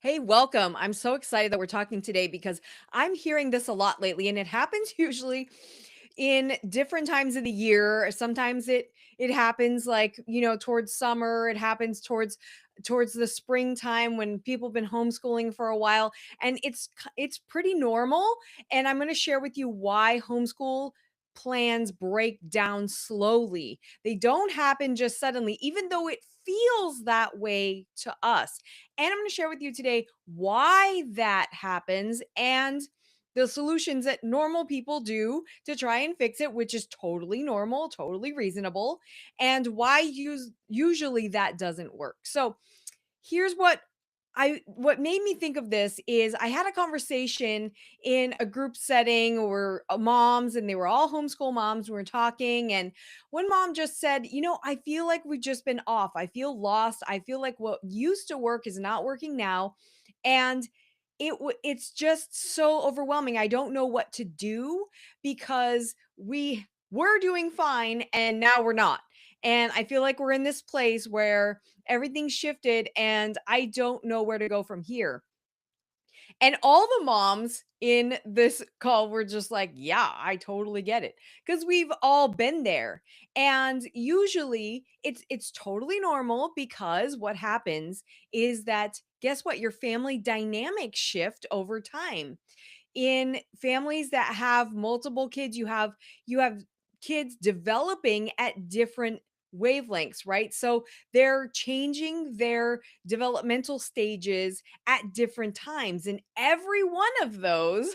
Hey, welcome. I'm so excited that we're talking today because I'm hearing this a lot lately, and it happens usually in different times of the year. Sometimes it happens towards summer, it happens towards the springtime when people have been homeschooling for a while, and it's pretty normal. And I'm going to share with you why homeschool plans break down slowly. They don't happen just suddenly, even though it feels that way to us. And I'm going to share with you today why that happens and the solutions that normal people do to try and fix it, which is totally normal, totally reasonable, and why usually that doesn't work. So, here's what made me think of this is I had a conversation in a group setting where moms, and they were all homeschool moms. We were talking, and one mom just said, I feel like we've just been off. I feel lost. I feel like what used to work is not working now. And it's just so overwhelming. I don't know what to do because we were doing fine and now we're not. And I feel like we're in this place where everything shifted and I don't know where to go from here. And all the moms in this call were just like, "Yeah, I totally get it." Cuz we've all been there. And usually it's totally normal because what happens is that guess what? Your family dynamics shift over time. In families that have multiple kids, you have kids developing at different wavelengths, right? So they're changing their developmental stages at different times, and every one of those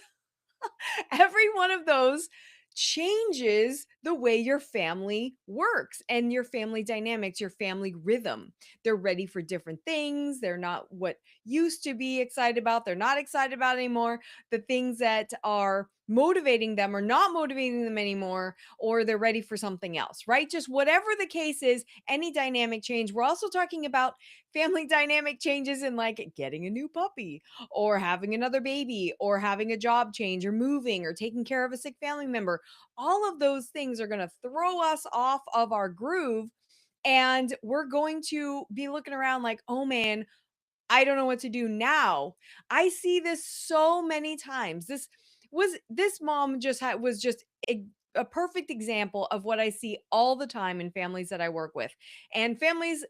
changes the way your family works and your family dynamics, your family rhythm. They're ready for different things. They're not what used to be excited about. They're not excited about anymore. The things that are motivating them are not motivating them anymore, or they're ready for something else, right? Just whatever the case is, any dynamic change. We're also talking about family dynamic changes in like getting a new puppy or having another baby or having a job change or moving or taking care of a sick family member. All of those things are going to throw us off of our groove. And we're going to be looking around like, oh man, I don't know what to do now. I see this so many times. This mom was just a perfect example of what I see all the time in families that I work with and families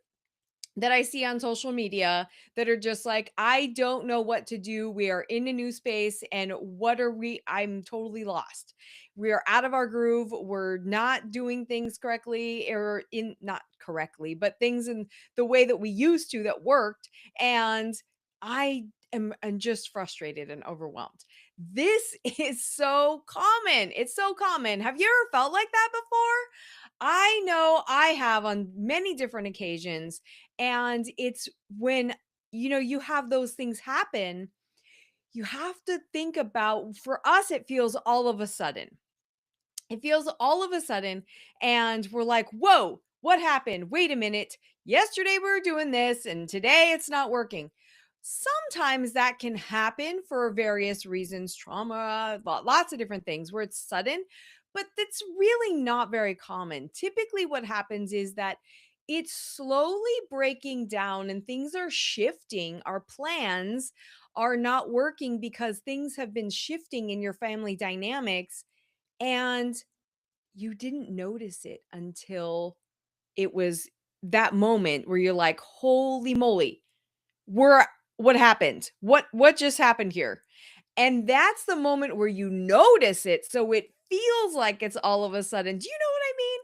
that I see on social media that are just like, I don't know what to do. We are in a new space and what are we? I'm totally lost. We are out of our groove. We're not doing things correctly or in not correctly, but things in the way that we used to that worked. And I'm just frustrated and overwhelmed. This is so common. It's so common. Have you ever felt like that before? I know I have on many different occasions, and it's when, you have those things happen, you have to think about for us, it feels all of a sudden. It feels all of a sudden, and we're like, whoa, what happened? Wait a minute. Yesterday we were doing this, and today it's not working. Sometimes that can happen for various reasons, trauma, lots of different things where it's sudden, but that's really not very common. Typically, what happens is that it's slowly breaking down and things are shifting. Our plans are not working because things have been shifting in your family dynamics, and you didn't notice it until it was that moment where you're like, "Holy moly, we're what happened? What just happened here?" And that's the moment where you notice it, so it feels like it's all of a sudden. Do you know what I mean?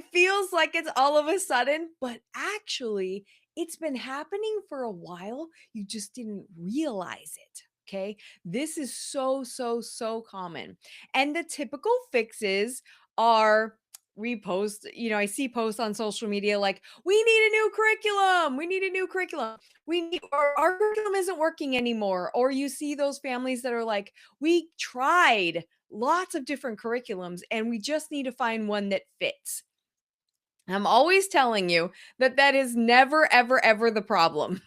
It feels like it's all of a sudden, but actually, it's been happening for a while. You just didn't realize it. Okay. This is so, so, so common. And the typical fixes are repost, I see posts on social media like, we need a new curriculum. We need a new curriculum. We need our curriculum isn't working anymore. Or you see those families that are like, we tried lots of different curriculums and we just need to find one that fits. I'm always telling you that that is never, ever, ever the problem.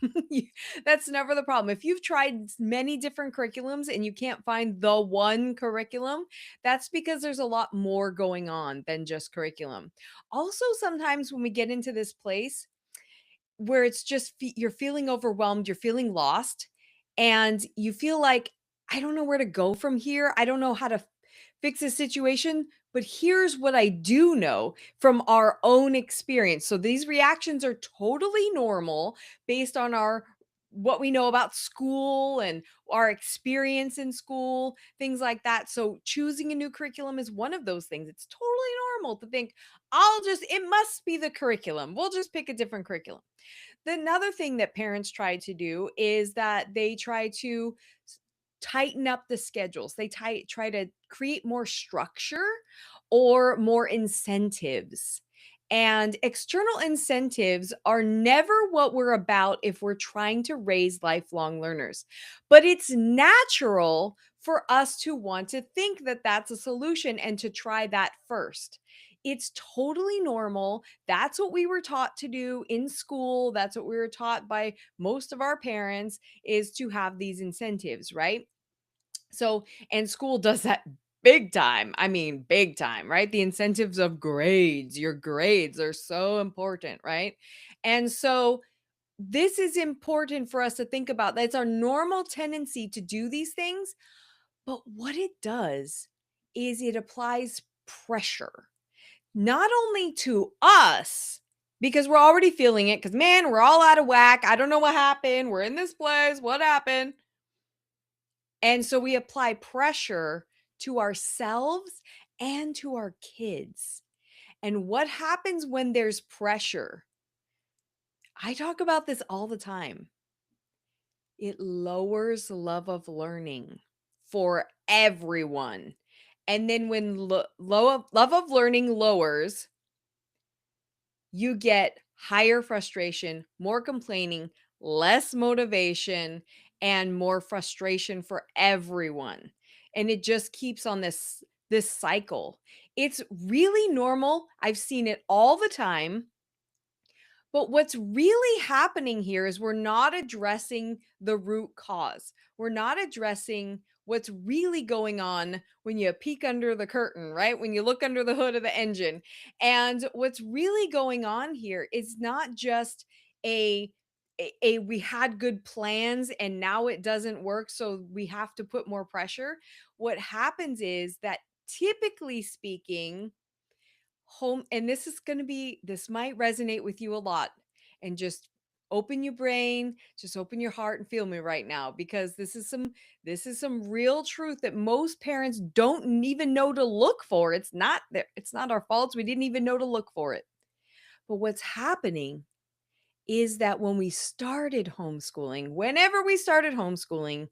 That's never the problem. If you've tried many different curriculums and you can't find the one curriculum, that's because there's a lot more going on than just curriculum. Also, sometimes when we get into this place, where it's just you're feeling overwhelmed, you're feeling lost, and you feel like, I don't know where to go from here. I don't know how to fix a situation, but here's what I do know from our own experience. So these reactions are totally normal based on our what we know about school and our experience in school, things like that. So choosing a new curriculum is one of those things. It's totally normal to think, it must be the curriculum. We'll just pick a different curriculum. Another thing that parents try to do is that they try to s- tighten up the schedules. They try to create more structure or more incentives. And external incentives are never what we're about if we're trying to raise lifelong learners. But it's natural for us to want to think that that's a solution and to try that first. It's totally normal. That's what we were taught to do in school. That's what we were taught by most of our parents, is to have these incentives, right? So, and school does that big time. I mean, big time, right? The incentives of grades. Your grades are so important, right? And so this is important for us to think about. That's our normal tendency to do these things. But what it does is it applies pressure, not only to us, because we're already feeling it, because man, we're all out of whack. I don't know what happened. We're in this place. What happened? And so we apply pressure to ourselves and to our kids. And what happens when there's pressure? I talk about this all the time. It lowers love of learning for everyone. And then when love of learning lowers, you get higher frustration, more complaining, less motivation, and more frustration for everyone. And it just keeps on this cycle. It's really normal. I've seen it all the time. But what's really happening here is we're not addressing the root cause. We're not addressing what's really going on when you peek under the curtain, right? When you look under the hood of the engine. And what's really going on here is not just a we had good plans and now it doesn't work, so we have to put more pressure. What happens is that, typically speaking, home and this might resonate with you a lot, and just open your brain, just open your heart and feel me right now, because this is some real truth that most parents don't even know to look for. It's not our faults. We didn't even know to look for it. But what's happening is that when we started homeschooling, whenever we started homeschooling,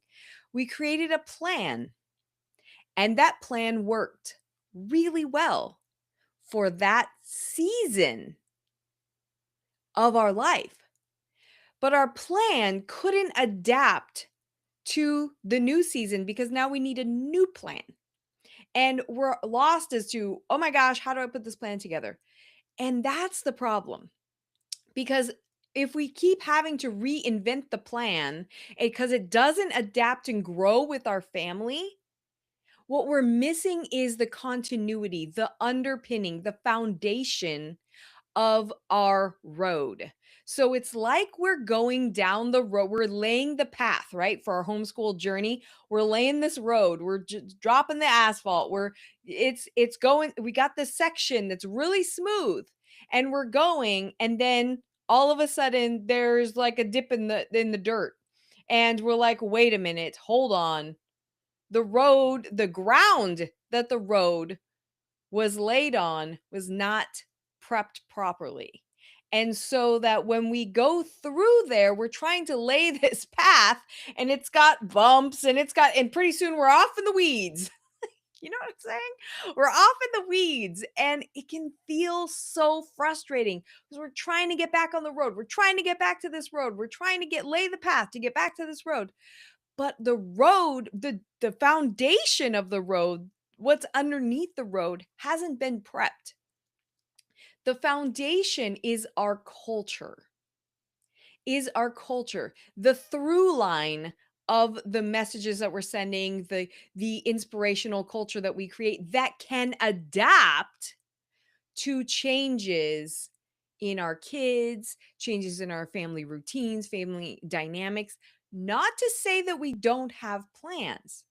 we created a plan, and that plan worked really well for that season of our life. But our plan couldn't adapt to the new season because now we need a new plan. And we're lost as to, oh my gosh, how do I put this plan together? And that's the problem. Because if we keep having to reinvent the plan because it doesn't adapt and grow with our family, what we're missing is the continuity, the underpinning, the foundation of our road. So it's like we're going down the road, we're laying the path, right? For our homeschool journey, we're laying this road, we're dropping the asphalt, it's going, we got this section that's really smooth, and we're going, and then all of a sudden there's like a dip in the dirt. And we're like, "Wait a minute, hold on. The ground that the road was laid on was not prepped properly." And so that when we go through there, we're trying to lay this path, and it's got bumps, and pretty soon we're off in the weeds. You know what I'm saying? We're off in the weeds, and it can feel so frustrating because we're trying to get back on the road. We're trying to get back to this road. We're trying to lay the path to get back to this road. But the road, the foundation of the road, what's underneath the road hasn't been prepped. The foundation is our culture, the through line of the messages that we're sending, the inspirational culture that we create that can adapt to changes in our kids, changes in our family routines, family dynamics. Not to say that we don't have plans,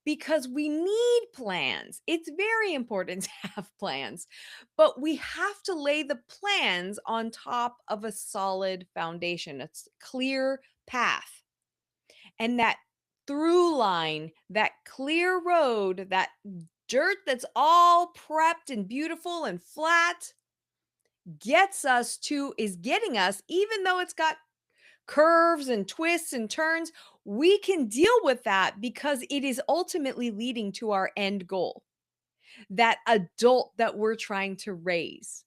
because we need plans. It's very important to have plans, but we have to lay the plans on top of a solid foundation, clear path. And that through line, that clear road, that dirt that's all prepped and beautiful and flat is getting us, even though it's got curves and twists and turns, we can deal with that because it is ultimately leading to our end goal, that adult that we're trying to raise.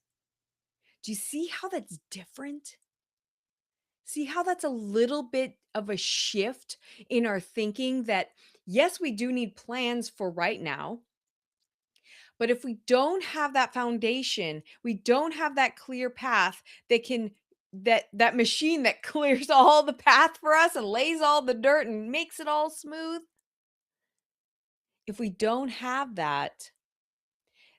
Do you see how that's different? See how that's a little bit of a shift in our thinking that, yes, we do need plans for right now. But if we don't have that foundation, we don't have that clear path that can that machine that clears all the path for us and lays all the dirt and makes it all smooth. If we don't have that,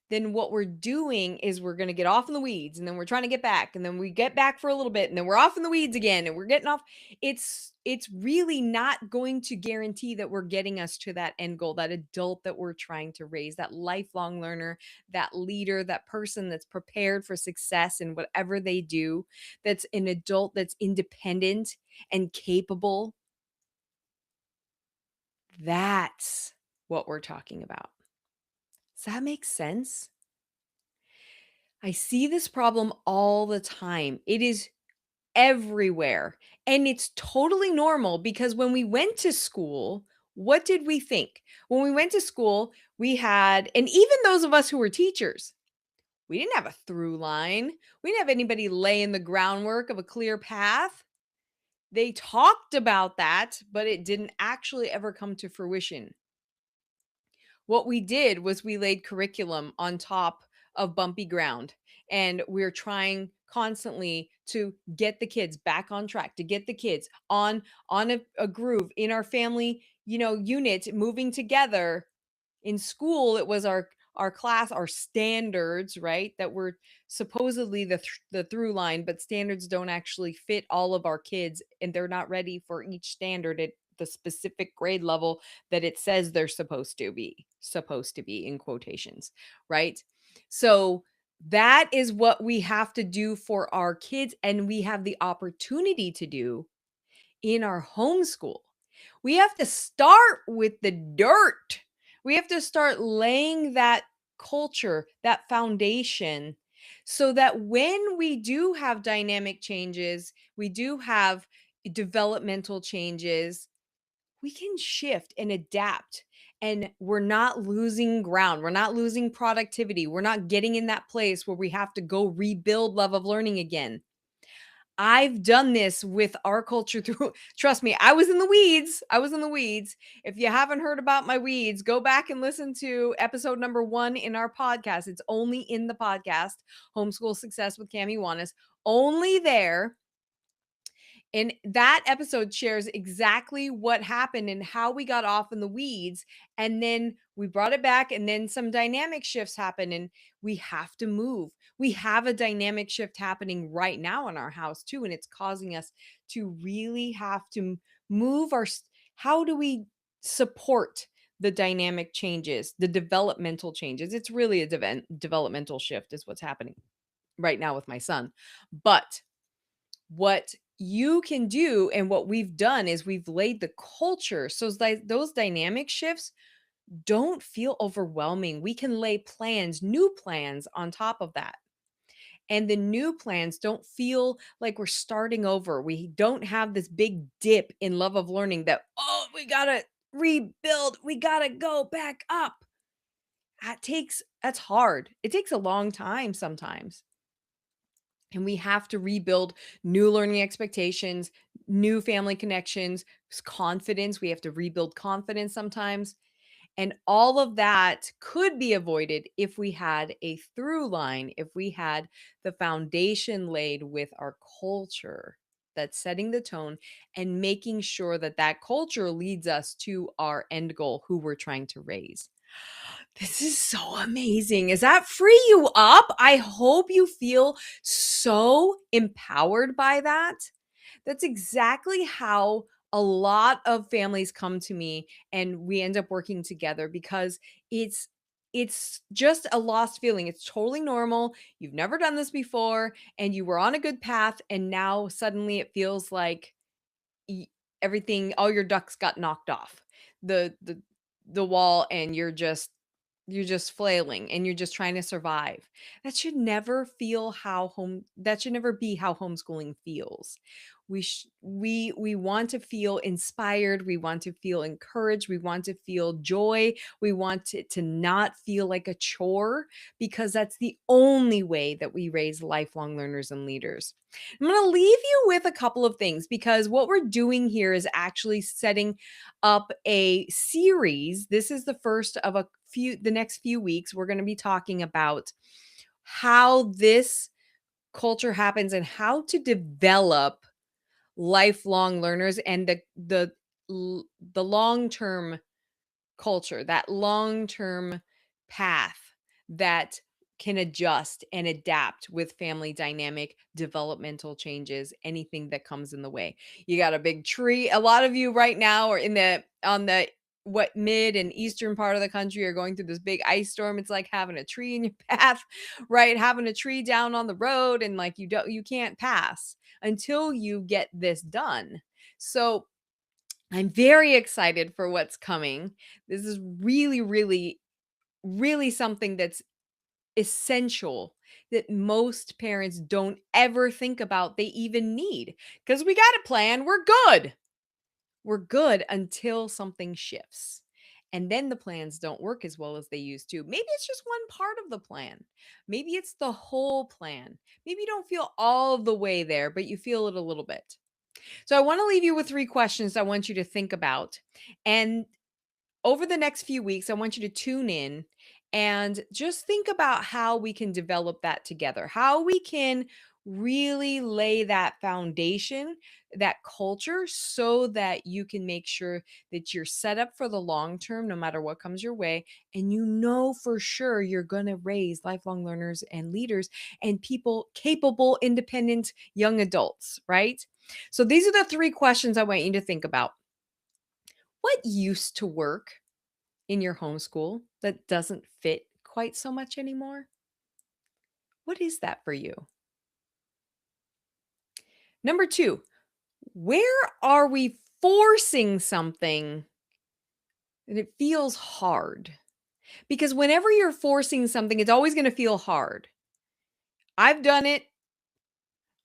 then what we're doing is we're going to get off in the weeds, and then we're trying to get back, and then we get back for a little bit, and then we're off in the weeds again, and we're getting off. It's really not going to guarantee that we're getting us to that end goal, that adult that we're trying to raise, that lifelong learner, that leader, that person that's prepared for success in whatever they do, that's an adult that's independent and capable. That's what we're talking about. Does that make sense? I see this problem all the time. It is everywhere. And it's totally normal because when we went to school, what did we think? When we went to school, we had, and even those of us who were teachers, we didn't have a through line. We didn't have anybody laying the groundwork of a clear path. They talked about that, but it didn't actually ever come to fruition. What we did was we laid curriculum on top of bumpy ground, and we're trying constantly to get the kids back on track, to get the kids on a groove in our family, unit moving together. In school, it was our class, our standards, right? That were supposedly the through line, but standards don't actually fit all of our kids, and they're not ready for each standard at the specific grade level that it says they're supposed to be in quotations, right? So that is what we have to do for our kids, and we have the opportunity to do in our homeschool. We have to start with the dirt. We have to start laying that culture, that foundation, so that when we do have dynamic changes, we do have developmental changes, we can shift and adapt, and we're not losing ground. We're not losing productivity. We're not getting in that place where we have to go rebuild love of learning again. I've done this with our culture through trust me, I was in the weeds. I was in the weeds. If you haven't heard about my weeds, go back and listen to episode number 1 in our podcast. It's only in the podcast, Homeschool Success with Cami Wanis. Only there. And that episode shares exactly what happened and how we got off in the weeds. And then we brought it back, and then some dynamic shifts happen, and we have to move. We have a dynamic shift happening right now in our house, too. And it's causing us to really have to move how do we support the dynamic changes, the developmental changes? It's really a developmental shift, is what's happening right now with my son. But what you can do and what we've done is we've laid the culture so those dynamic shifts don't feel overwhelming. We can lay new plans on top of that. And the new plans don't feel like we're starting over. We don't have this big dip in love of learning that, oh, we got to rebuild. We got to go back up. That's hard. It takes a long time sometimes. And we have to rebuild new learning expectations, new family connections, confidence. We have to rebuild confidence sometimes. And all of that could be avoided if we had a through line, if we had the foundation laid with our culture that's setting the tone and making sure that that culture leads us to our end goal, who we're trying to raise. This is so amazing. Does that free you up? I hope you feel so empowered by that. That's exactly how A lot of families come to me and we end up working together because it's it's just a lost feeling. It's totally normal. You've never done this before and you were on a good path and now suddenly it feels like y everything all your ducks got knocked off the wall, and you're just flailing, and you're just trying to survive. That should never be how homeschooling feels. We want to feel inspired, we want to feel encouraged, we want to feel joy, we want it to not feel like a chore, because that's the only way that we raise lifelong learners and leaders. I'm going to leave you with a couple of things because what we're doing here is actually setting up a series. This is the first of the next few weeks. We're going to be talking about how this culture happens and how to develop lifelong learners and the long-term culture, that long-term path that can adjust and adapt with family dynamic, developmental changes, anything that comes in the way. You got a big tree. A lot of you right now are in the on the what mid and eastern part of the country are going through this big ice storm. It's like having a tree in your path, right? Having a tree down on the road and like you can't pass until you get this done. So I'm very excited for what's coming. This is really, really, really something that's essential that most parents don't ever think about they even need because we got a plan. We're good. We're good until something shifts. And then the plans don't work as well as they used to. Maybe it's just one part of the plan. Maybe it's the whole plan. Maybe you don't feel all the way there, but you feel it a little bit. So I want to leave you with 3 questions I want you to think about. And over the next few weeks, I want you to tune in and just think about how we can develop that together, how we can really lay that foundation, that culture, so that you can make sure that you're set up for the long term, no matter what comes your way. And you know for sure you're going to raise lifelong learners and leaders and people capable, independent young adults, right? So these are the 3 questions I want you to think about. What used to work in your homeschool that doesn't fit quite so much anymore? What is that for you? Number 2, where are we forcing something and it feels hard? Because whenever you're forcing something, it's always going to feel hard. I've done it.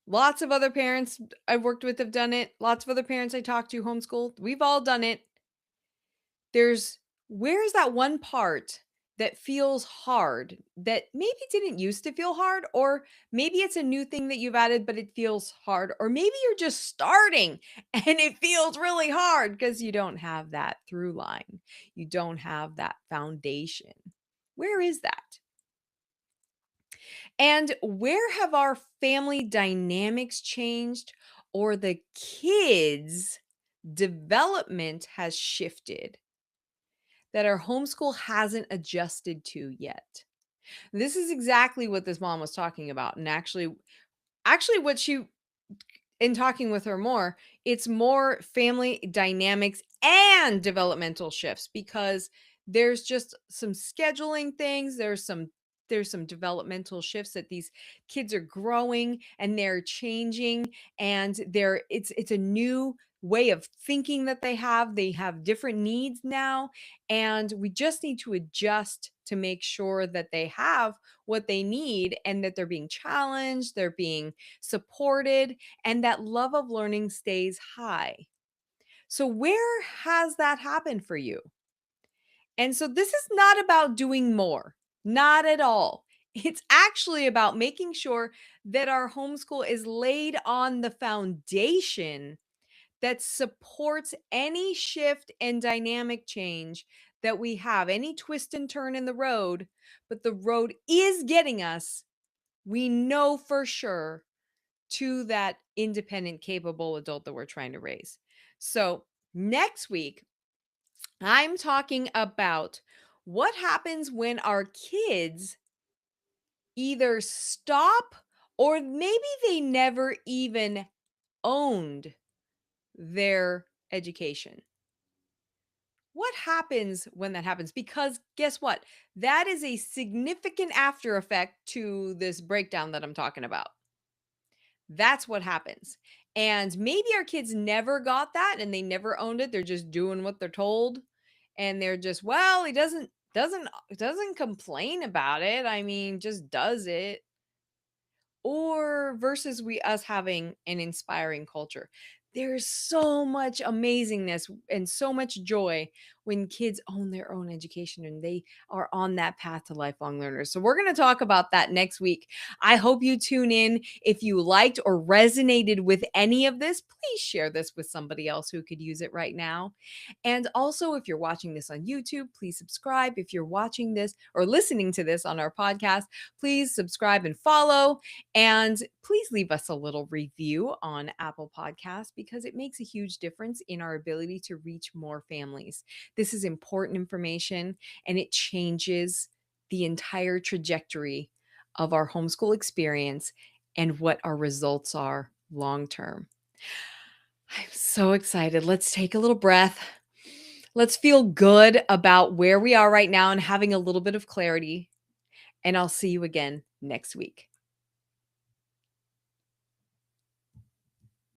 Lots of other parents I've worked with have done it. Lots of other parents I talk to homeschool. We've all done it. There's where's that one part that feels hard that maybe didn't used to feel hard, or maybe it's a new thing that you've added, but it feels hard, or maybe you're just starting and it feels really hard because you don't have that through line. You don't have that foundation. Where is that? And where have our family dynamics changed or the kids' development has shifted that our homeschool hasn't adjusted to yet? This is exactly what this mom was talking about. And actually what she in talking with her more, it's more family dynamics and developmental shifts because there's just some scheduling things, there's some developmental shifts that these kids are growing and they're changing, and it's a new way of thinking that they have different needs now, and we just need to adjust to make sure that they have what they need and that they're being challenged, they're being supported, and that love of learning stays high. So, where has that happened for you? And so, this is not about doing more, not at all. It's actually about making sure that our homeschool is laid on the foundation that supports any shift and dynamic change that we have, any twist and turn in the road, but the road is getting us, we know for sure, to that independent, capable adult that we're trying to raise. So, next week, I'm talking about what happens when our kids either stop or maybe they never even owned their education. What happens when that happens? Because guess what? That is a significant after effect to this breakdown that I'm talking about. That's what happens. And maybe our kids never got that and they never owned it. They're just doing what they're told. And they're just, well, he doesn't complain about it. I mean, just does it. Or versus we us having an inspiring culture. There's so much amazingness and so much joy when kids own their own education and they are on that path to lifelong learners. So we're going to talk about that next week. I hope you tune in. If you liked or resonated with any of this, please share this with somebody else who could use it right now. And also, if you're watching this on YouTube, please subscribe. If you're watching this or listening to this on our podcast, please subscribe and follow. And please leave us a little review on Apple Podcasts because it makes a huge difference in our ability to reach more families. This is important information and it changes the entire trajectory of our homeschool experience and what our results are long term. I'm so excited. Let's take a little breath. Let's feel good about where we are right now and having a little bit of clarity. And I'll see you again next week.